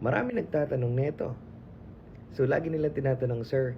Marami nagtatanong nito. So, lagi nilang tinatanong, "Sir,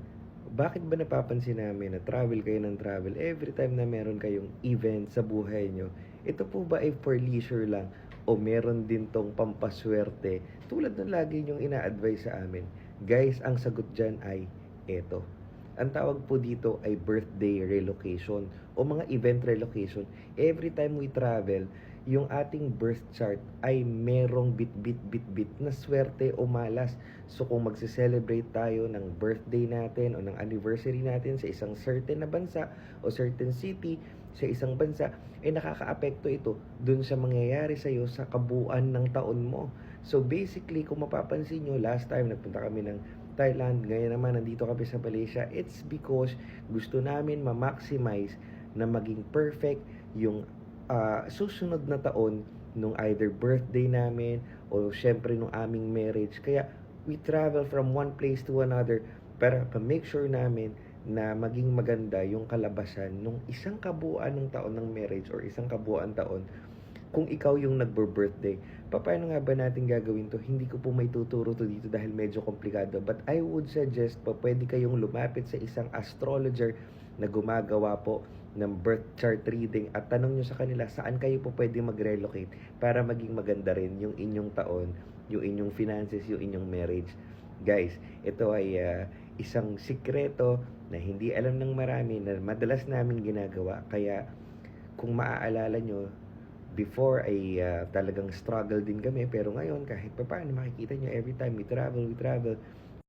bakit ba napapansin namin na travel kayo ng travel every time na meron kayong event sa buhay nyo? Ito po ba ay for leisure lang o meron din tong pampaswerte tulad ng lagi nyong ina-advise sa amin?" Guys, ang sagot dyan ay eto. Ang tawag po dito ay birthday relocation o mga event relocation. Every time we travel, yung ating birth chart ay merong bit-bit na swerte o malas. So kung magse-celebrate tayo ng birthday natin o ng anniversary natin sa isang certain na bansa o certain city sa isang bansa, nakakaapekto ito dun sa mangyayari sa'yo sa kabuuan ng taon mo. So basically, kung mapapansin nyo, last time nagpunta kami ng Thailand, ngayon naman nandito kami sa Malaysia, it's because gusto namin ma-maximize na maging perfect yung susunod na taon nung either birthday namin o syempre nung aming marriage. Kaya we travel from one place to another para make sure namin na maging maganda yung kalabasan nung isang kabuuan ng taon ng marriage or isang kabuuan taon kung ikaw yung nagbo-birthday. Paano nga ba natin gagawin to? Hindi ko po may tuturo to dito dahil medyo komplikado. But I would suggest po, pwede kayong lumapit sa isang astrologer na gumagawa po ng birth chart reading at tanong nyo sa kanila saan kayo po pwede mag-relocate para maging maganda rin yung inyong taon, yung inyong finances, yung inyong marriage. Guys, ito ay isang sikreto na hindi alam ng marami na madalas namin ginagawa. Kaya kung maaalala nyo, before ay talagang struggle din kami, pero ngayon kahit pa paano makikita nyo every time we travel